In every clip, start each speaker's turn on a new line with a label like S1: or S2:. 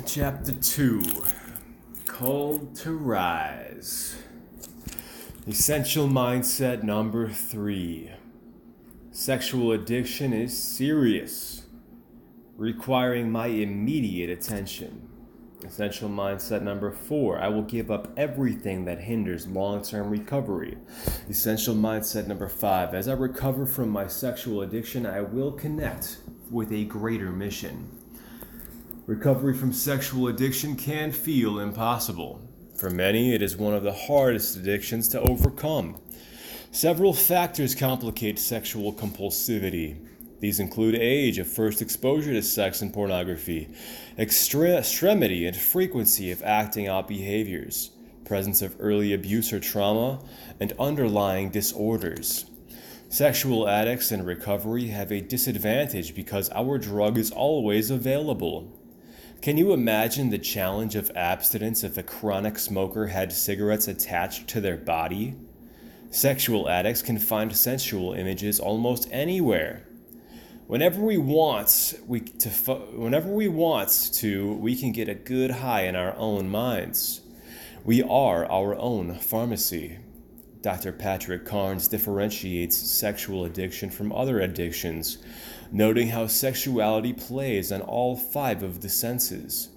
S1: Chapter 2, Called to Rise. Essential mindset number 3. Sexual addiction is serious, requiring my immediate attention. Essential mindset number 4. I will give up everything that hinders long-term recovery. Essential mindset number 5. As I recover from my sexual addiction, I will connect with a greater mission. Recovery from sexual addiction can feel impossible. For many, it is one of the hardest addictions to overcome. Several factors complicate sexual compulsivity. These include age of first exposure to sex and pornography, extremity and frequency of acting out behaviors, presence of early abuse or trauma, and underlying disorders. Sexual addicts in recovery have a disadvantage because our drug is always available. Can you imagine the challenge of abstinence if a chronic smoker had cigarettes attached to their body? Sexual addicts can find sensual images almost anywhere. Whenever we want to, we can get a good high in our own minds. We are our own pharmacy. Dr. Patrick Carnes differentiates sexual addiction from other addictions, noting how sexuality plays on all 5 of the senses.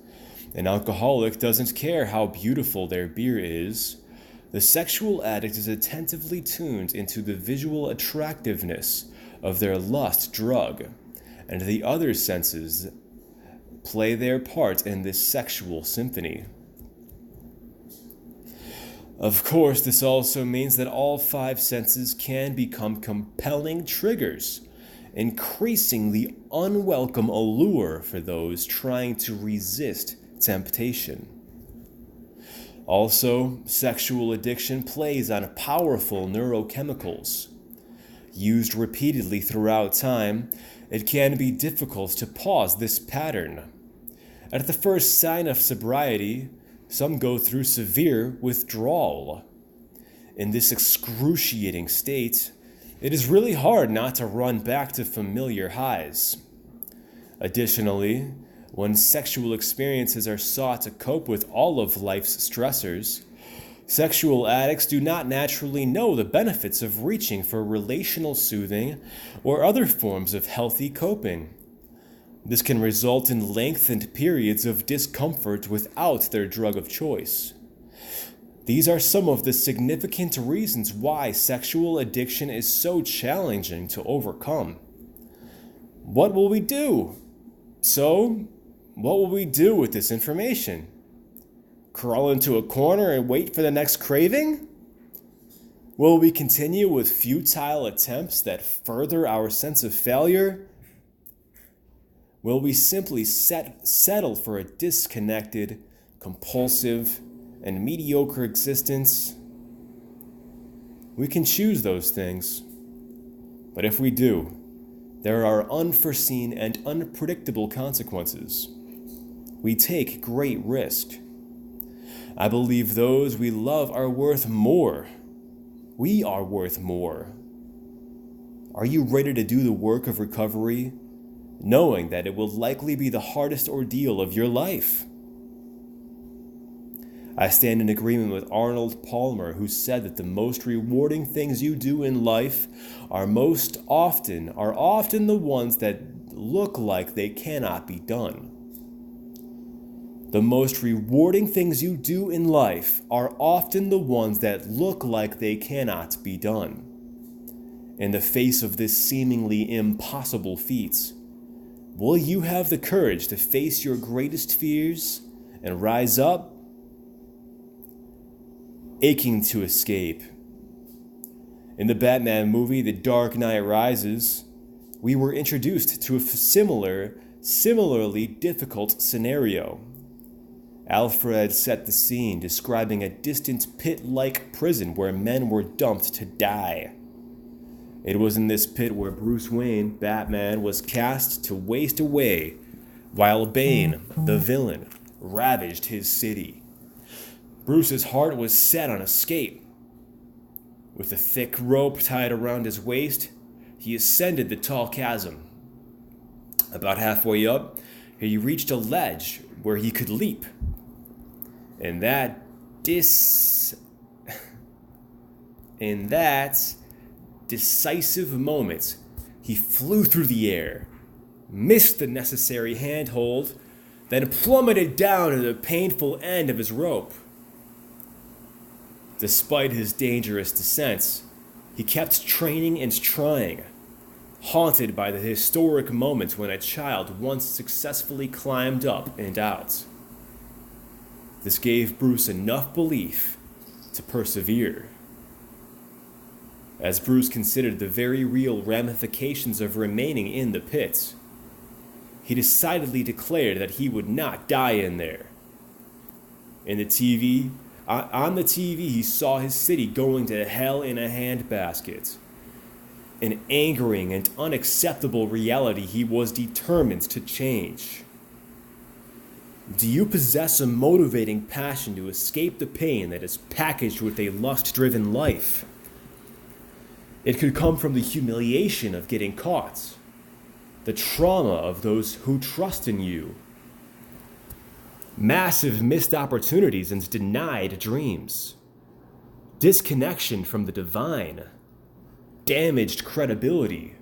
S1: An alcoholic doesn't care how beautiful their beer is. The sexual addict is attentively tuned into the visual attractiveness of their lust drug, and the other senses play their part in this sexual symphony. Of course, this also means that all 5 senses can become compelling triggers, increasing the unwelcome allure for those trying to resist temptation. Also, sexual addiction plays on powerful neurochemicals. Used repeatedly throughout time, it can be difficult to pause this pattern. At the first sign of sobriety, some go through severe withdrawal. In this excruciating state, it is really hard not to run back to familiar highs. Additionally, when sexual experiences are sought to cope with all of life's stressors, sexual addicts do not naturally know the benefits of reaching for relational soothing or other forms of healthy coping. This can result in lengthened periods of discomfort without their drug of choice. These are some of the significant reasons why sexual addiction is so challenging to overcome. What will we do? So, what will we do with this information? Crawl into a corner and wait for the next craving? Will we continue with futile attempts that further our sense of failure? Will we simply settle for a disconnected, compulsive, and mediocre existence? We can choose those things. But if we do, there are unforeseen and unpredictable consequences. We take great risk. I believe those we love are worth more. We are worth more. Are you ready to do the work of recovery, knowing that it will likely be the hardest ordeal of your life? I stand in agreement with Arnold Palmer, who said that the most rewarding things you do in life are often the ones that look like they cannot be done. The most rewarding things you do in life are often the ones that look like they cannot be done. In the face of this seemingly impossible feat, will you have the courage to face your greatest fears and rise up? Aching to escape. In the Batman movie The Dark Knight Rises, we were introduced to a similarly difficult scenario. Alfred set the scene, describing a distant pit-like prison where men were dumped to die. It was in this pit where Bruce Wayne, Batman, was cast to waste away, while Bane, the villain, ravaged his city. Bruce's heart was set on escape. With a thick rope tied around his waist, he ascended the tall chasm. About halfway up, he reached a ledge where he could leap. In that decisive moment, he flew through the air, missed the necessary handhold, then plummeted down to the painful end of his rope. Despite his dangerous descents, he kept training and trying, haunted by the historic moment when a child once successfully climbed up and out. This gave Bruce enough belief to persevere. As Bruce considered the very real ramifications of remaining in the pit, he decidedly declared that he would not die in there. On the TV, he saw his city going to hell in a handbasket. An angering and unacceptable reality he was determined to change. Do you possess a motivating passion to escape the pain that is packaged with a lust-driven life? It could come from the humiliation of getting caught, the trauma of those who trust in you, massive missed opportunities and denied dreams, disconnection from the divine, damaged credibility,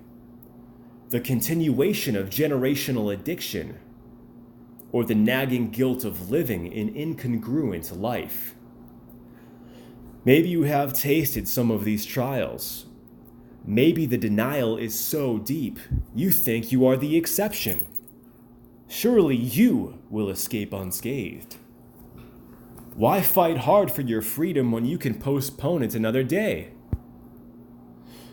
S1: the continuation of generational addiction, or the nagging guilt of living an incongruent life. Maybe you have tasted some of these trials. Maybe the denial is so deep, you think you are the exception. Surely you will escape unscathed. Why fight hard for your freedom when you can postpone it another day?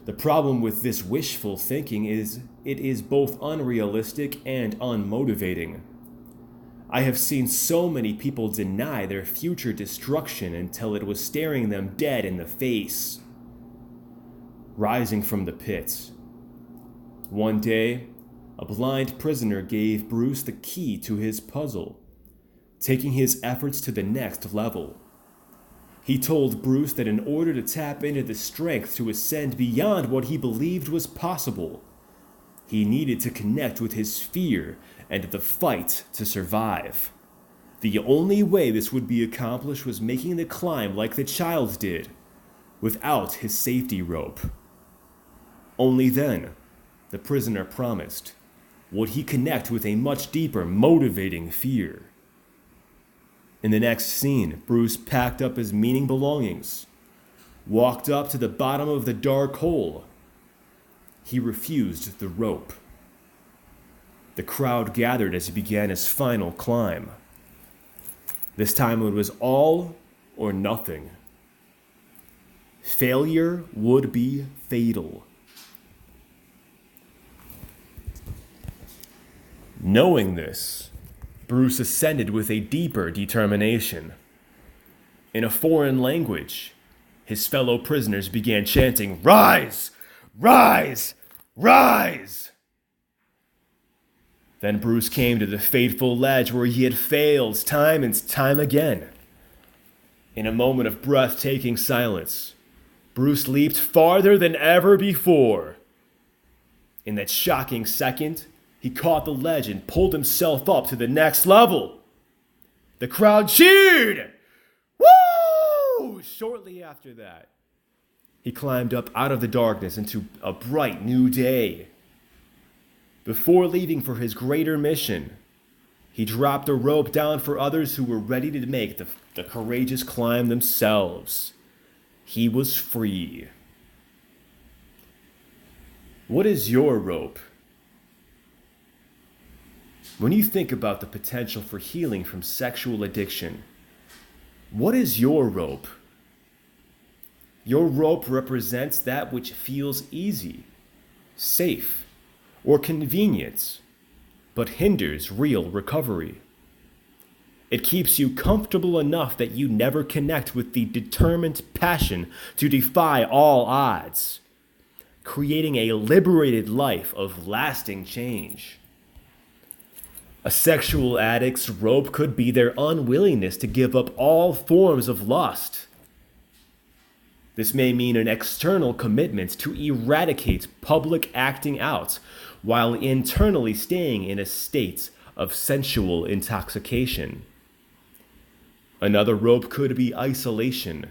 S1: The problem with this wishful thinking is it is both unrealistic and unmotivating. I have seen so many people deny their future destruction until it was staring them dead in the face. Rising from the pit. One day, a blind prisoner gave Bruce the key to his puzzle, taking his efforts to the next level. He told Bruce that in order to tap into the strength to ascend beyond what he believed was possible, he needed to connect with his fear and the fight to survive. The only way this would be accomplished was making the climb like the child did, without his safety rope. Only then, the prisoner promised, would he connect with a much deeper, motivating fear. In the next scene, Bruce packed up his meaning belongings, walked up to the bottom of the dark hole. He refused the rope. The crowd gathered as he began his final climb. This time it was all or nothing. Failure would be fatal. Knowing this, Bruce ascended with a deeper determination. In a foreign language, his fellow prisoners began chanting, "Rise! Rise! Rise!" Then Bruce came to the fateful ledge where he had failed time and time again. In a moment of breathtaking silence, Bruce leaped farther than ever before. In that shocking second, he caught the ledge and pulled himself up to the next level. The crowd cheered! Woo! Shortly after that, he climbed up out of the darkness into a bright new day. Before leaving for his greater mission, he dropped a rope down for others who were ready to make the courageous climb themselves. He was free. What is your rope? When you think about the potential for healing from sexual addiction, what is your rope? Your rope represents that which feels easy, safe, or convenient, but hinders real recovery. It keeps you comfortable enough that you never connect with the determined passion to defy all odds, creating a liberated life of lasting change. A sexual addict's rope could be their unwillingness to give up all forms of lust. This may mean an external commitment to eradicate public acting out while internally staying in a state of sensual intoxication. Another rope could be isolation.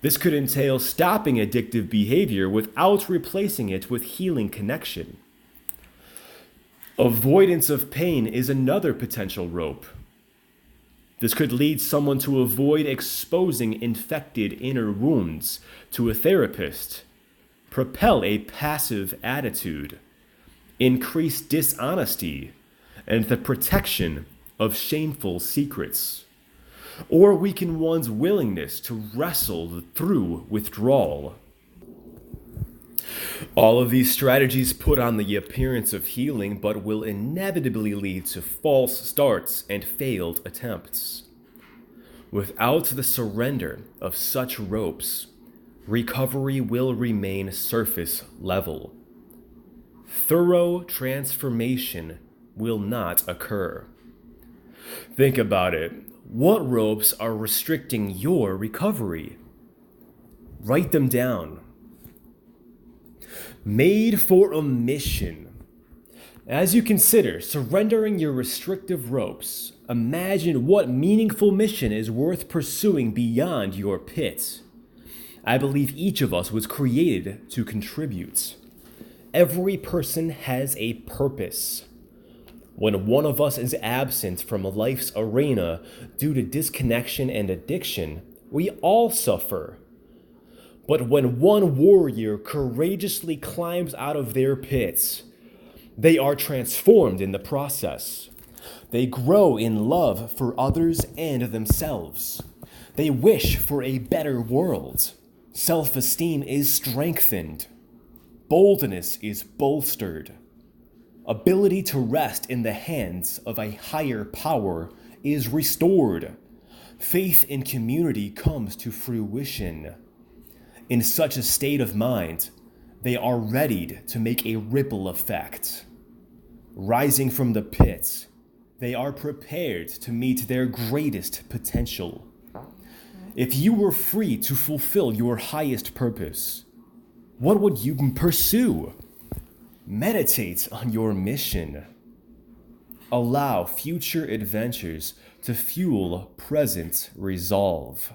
S1: This could entail stopping addictive behavior without replacing it with healing connection. Avoidance of pain is another potential rope. This could lead someone to avoid exposing infected inner wounds to a therapist, propel a passive attitude, increase dishonesty, and the protection of shameful secrets, or weaken one's willingness to wrestle through withdrawal. All of these strategies put on the appearance of healing, but will inevitably lead to false starts and failed attempts. Without the surrender of such ropes, recovery will remain surface level. Thorough transformation will not occur. Think about it. What ropes are restricting your recovery? Write them down. Made for a mission. As you consider surrendering your restrictive ropes, imagine what meaningful mission is worth pursuing beyond your pit. I believe each of us was created to contribute. Every person has a purpose. When one of us is absent from life's arena due to disconnection and addiction, we all suffer. But when one warrior courageously climbs out of their pits, they are transformed in the process. They grow in love for others and themselves. They wish for a better world. Self-esteem is strengthened. Boldness is bolstered. Ability to rest in the hands of a higher power is restored. Faith in community comes to fruition. In such a state of mind, they are readied to make a ripple effect. Rising from the pit, they are prepared to meet their greatest potential. If you were free to fulfill your highest purpose, what would you pursue? Meditate on your mission. Allow future adventures to fuel present resolve.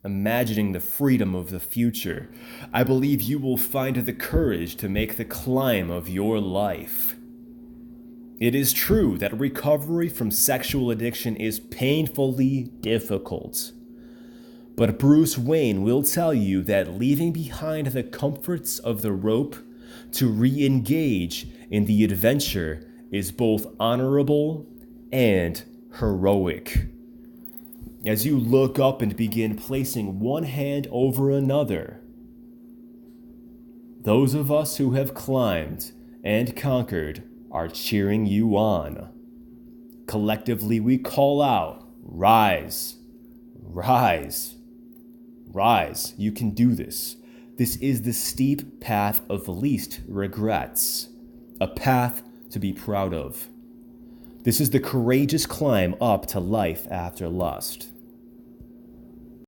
S1: Imagining the freedom of the future, I believe you will find the courage to make the climb of your life. It is true that recovery from sexual addiction is painfully difficult. But Bruce Wayne will tell you that leaving behind the comforts of the rope to re-engage in the adventure is both honorable and heroic. As you look up and begin placing one hand over another, those of us who have climbed and conquered are cheering you on. Collectively, we call out, rise, rise, rise. You can do this. This is the steep path of least regrets, a path to be proud of. This is the courageous climb up to life after lust.